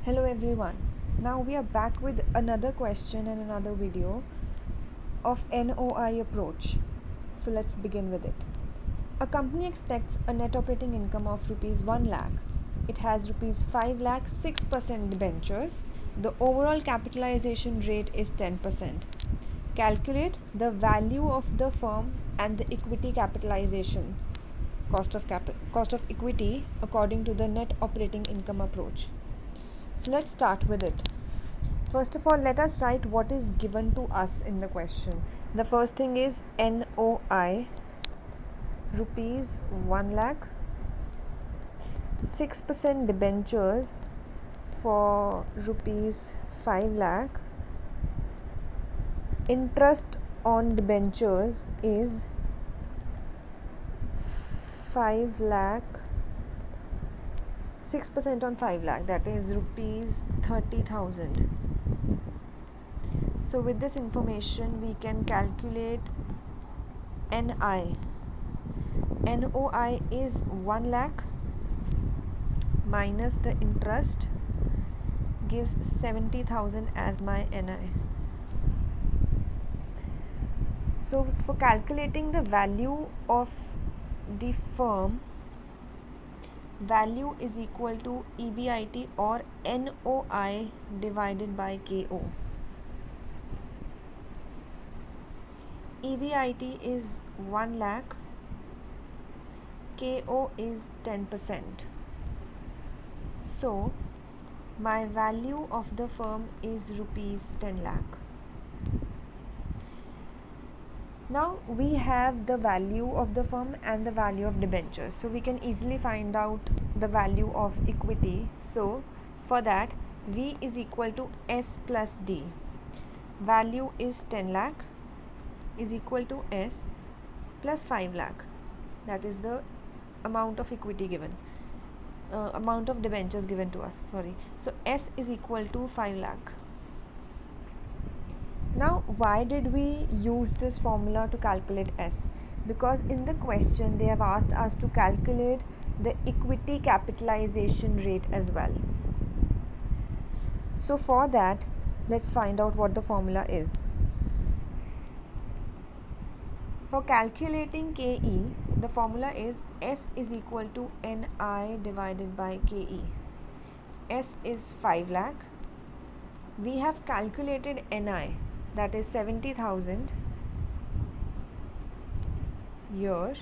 Hello everyone. Now we are back with another question and another video of NOI approach. So let's begin with it. A company expects a net operating income of rupees 1 lakh. It has rupees 5 lakh 6% debentures. The overall capitalization rate is 10%. Calculate the value of the firm and the equity capitalization cost of equity according to the net operating income approach. So let's start with it. First of all, let us write what is given to us in the question. The first thing is NOI, rupees 1 lakh, 6% debentures for rupees 5 lakh. Interest on debentures is 5 lakh, 6% on 5 lakh, that is rupees 30,000. So with this information we can calculate NI. NOI is 1 lakh minus the interest gives 70,000 as my NI. So for calculating the value of the firm, value is equal to EBIT or NOI divided by KO. EBIT is 1 lakh, KO is 10%. So my value of the firm is rupees 10 lakh. Now we have the value of the firm and the value of debentures, so we can easily find out the value of equity. So for that, V is equal to S plus D. Value is 10 lakh is equal to S plus 5 lakh, that is the amount of equity given, amount of debentures given to us, so S is equal to 5 lakh. Now why did we use this formula to calculate S? Because in the question they have asked us to calculate the equity capitalization rate as well. So for that, let's find out what the formula is. For calculating KE, the formula is S is equal to NI divided by KE. S is 5 lakh. We have calculated NI, that is 70,000 here.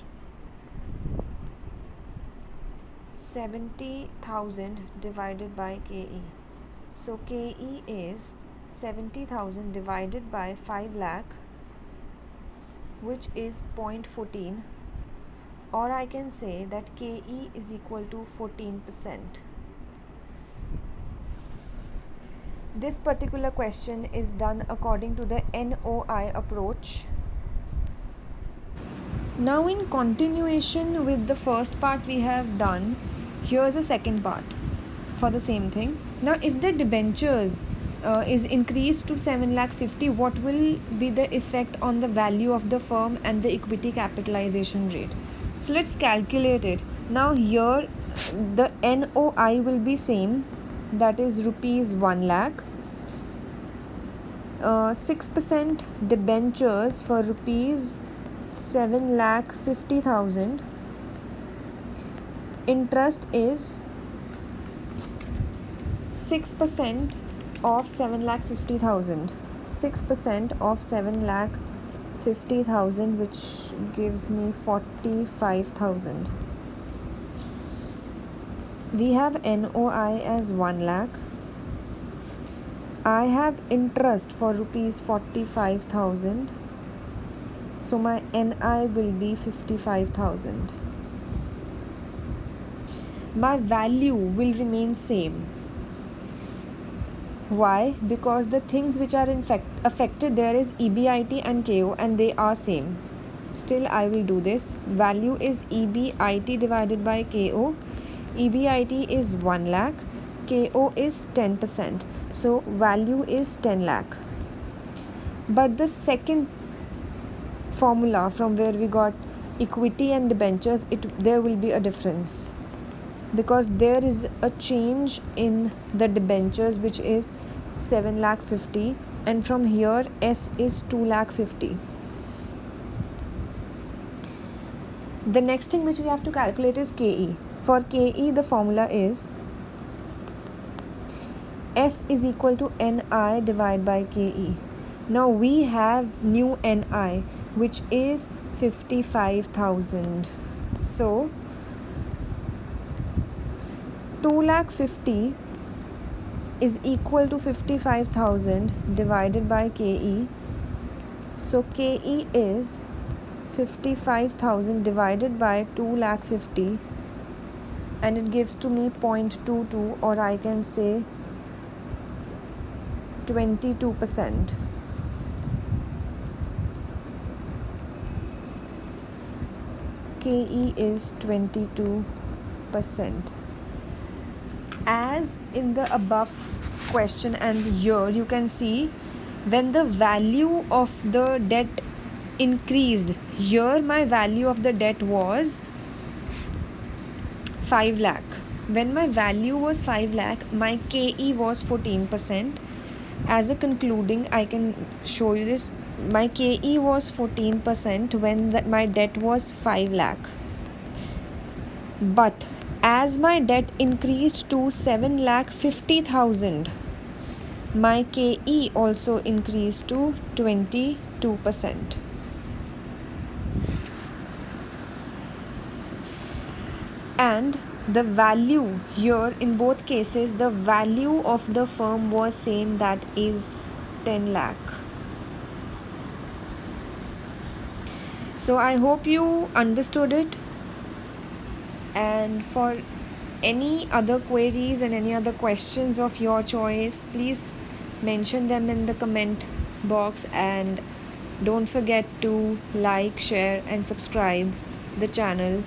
70,000 divided by KE. So KE is 70,000 divided by 5 lakh, which is 0.14, or I can say that KE is equal to 14%. This particular question is done according to the NOI approach. Now in continuation with the first part we have done, here's the second part for the same thing. Now if the debentures is increased to 7 lakh 50, what will be the effect on the value of the firm and the equity capitalization rate? So let's calculate it. Now here the NOI will be same, that is rupees 1 lakh. 6% debentures for rupees 7 lakh 50,000. Interest is 6% of 7 lakh 50,000. 6% of 7 lakh 50,000, which gives me 45,000. We have NOI as 1 lakh. I have interest for rupees 45,000. So my NI will be 55,000. My value will remain same. Why? Because the things which are affected there is EBIT and KO, and they are same. Still I will do this. Value is EBIT divided by KO. EBIT is 1 lakh. KO is 10%. So value is 10 lakh. But the second formula from where we got equity and debentures, there will be a difference. because there is a change in the debentures, which is 7,50,000, and from here S is 2,50,000. The next thing which we have to calculate is KE. For KE, the formula is S is equal to NI divided by KE. Now we have new NI, which is 55,000. So 2,50,000 is equal to 55,000 divided by KE. So KE is 55,000 divided by 2,50,000, and it gives to me 0.22, or I can say 22%. KE is 22%. As in the above question and here, you can see when the value of the debt increased. Here my value of the debt was 5 lakh. When my value was 5 lakh, my KE was 14%. As a concluding, I can show you this. My KE was 14% when my debt was 5 lakh. But as my debt increased to 7,50,000, my KE also increased to 22%. And the value here, in both cases, the value of the firm was same, that is 10 lakh. So I hope you understood it. And for any other queries and any other questions of your choice, please mention them in the comment box, and don't forget to like, share and subscribe the channel